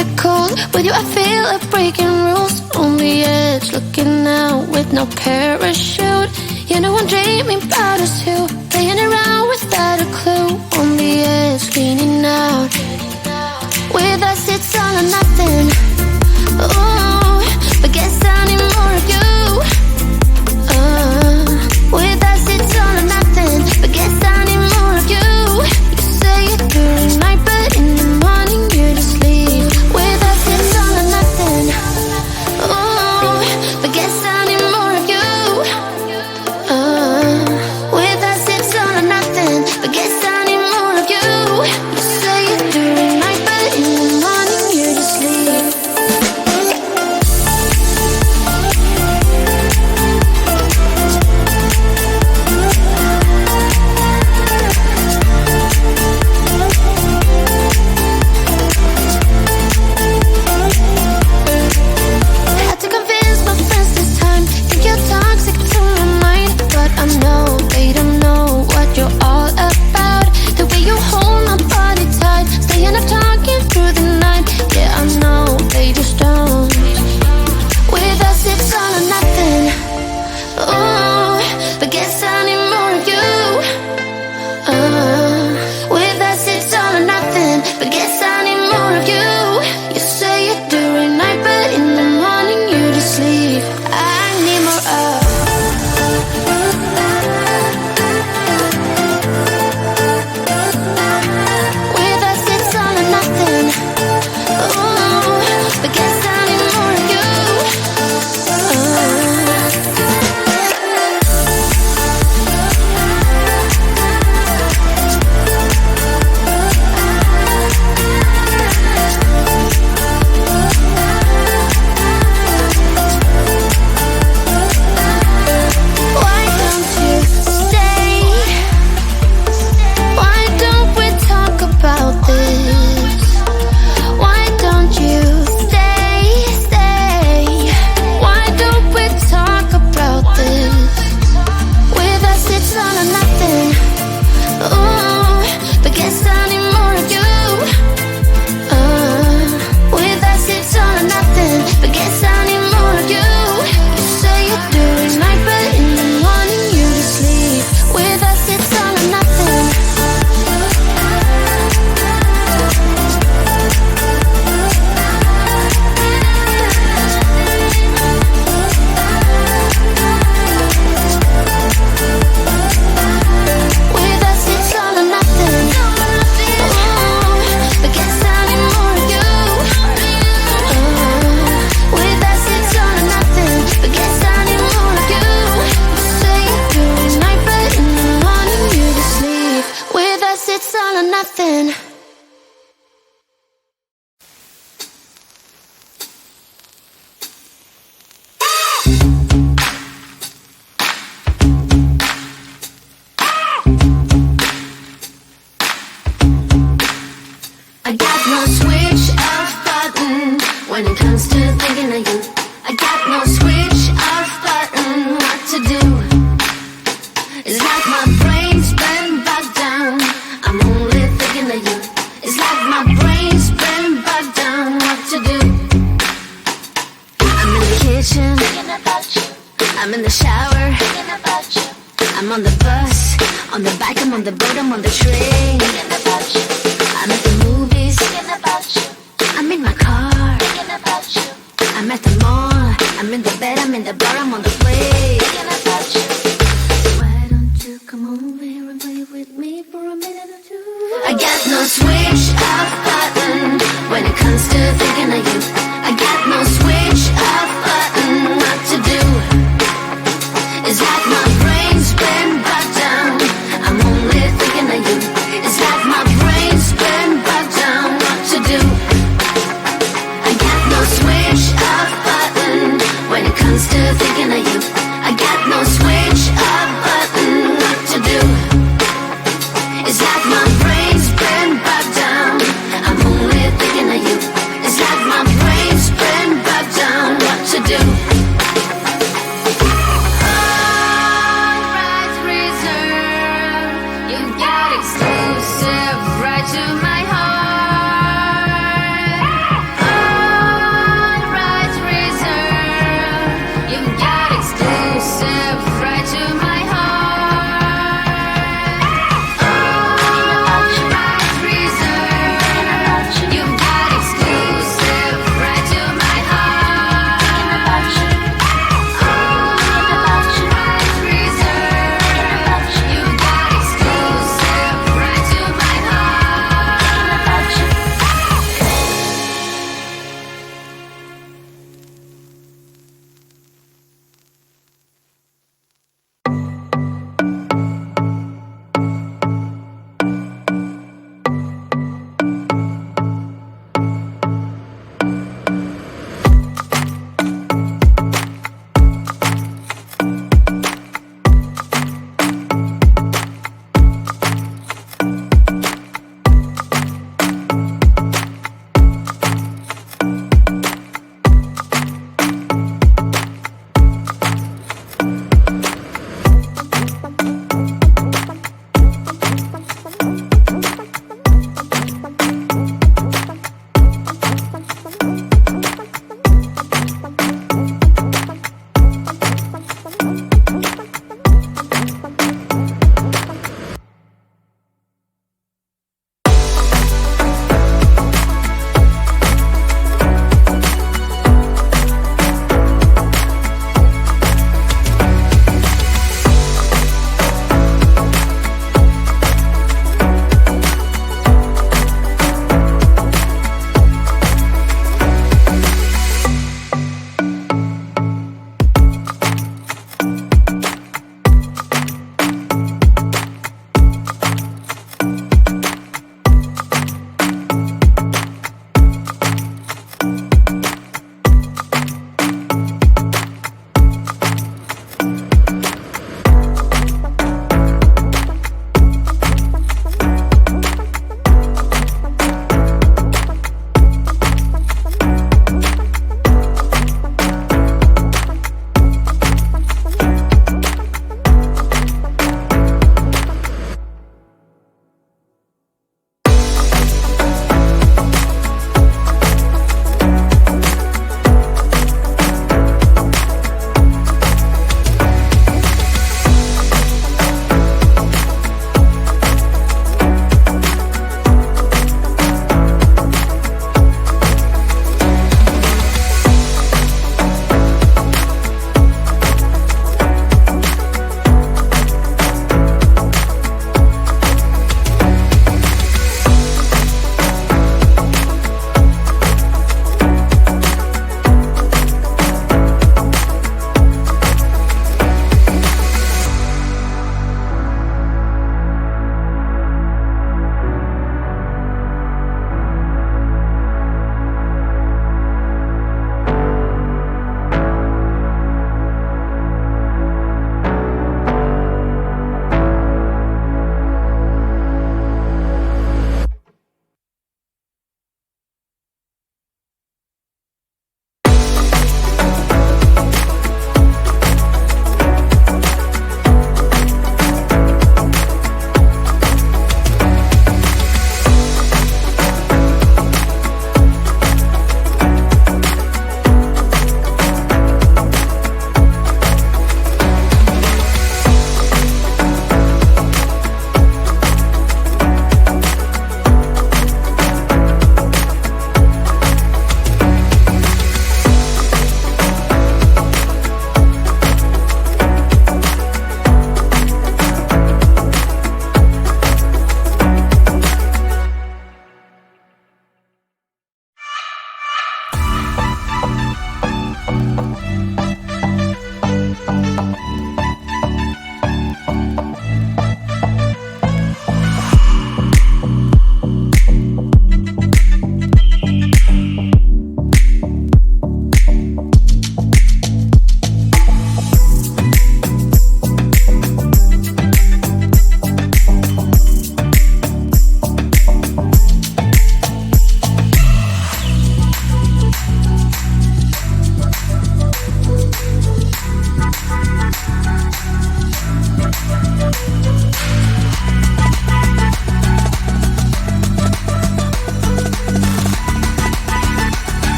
it cold. With you I feel like breaking rules. On the edge, looking out with no parachute. You know I'm dreaming about us two, playing around without a clue. On the edge, leaning out. With us it's all or nothing. Ooh, but guess I need more of you. With us it's all or nothing, but guess I need more of you. You say it during night, but in the morning you just leave. With us it's all or nothing. Ooh, but guess I need more of you. With us it's all or nothing, but guess I need more of you. You say it during night, but in the morning you just leave. Had to convince my friends this time. Think you're toxic to my mind, but I know they don't know what you're all about. The way you hold my body tight, staying up talking through the night. Yeah, I know they just don't. With us it's all or nothing. Ooh, but guess I need more of you. With us it's all or nothing, but guess I need more of you. You say it during night, but in the morning you just leave. I need more of. With us it's all or nothing. Ooh, but guess I need more of you. Why don't you stay? Why don't we talk about this? Why don't you stay? Why don't we talk about this? With us it's all or nothing. Ooh, but guess I need more of you. With us it's all or nothing, but guess I need more of you. You say it during night, but in the morning you just leave. With us it's all or nothing. With us it's all or nothing. Ooh, but guess I need more of you. With us it's all or nothing, but guess I need more of you. You say it during night, but in the morning you just leave. With us it's all or nothing. I got no switch off button when it comes to thinking of you. I got no switch off button what to do. It's like my brain's been bogged down. I'm only thinking of you. It's like my brain's been bogged down what to do. I'm in the kitchen thinking about you. I'm in the shower thinking about you. I'm on the bus, on the bike, I'm on the boat, I'm on the train thinking about you. I'm at the movies thinking about you. I'm in my car thinking about you. I'm at the mall, I'm in the bed, I'm in the bar, I'm on the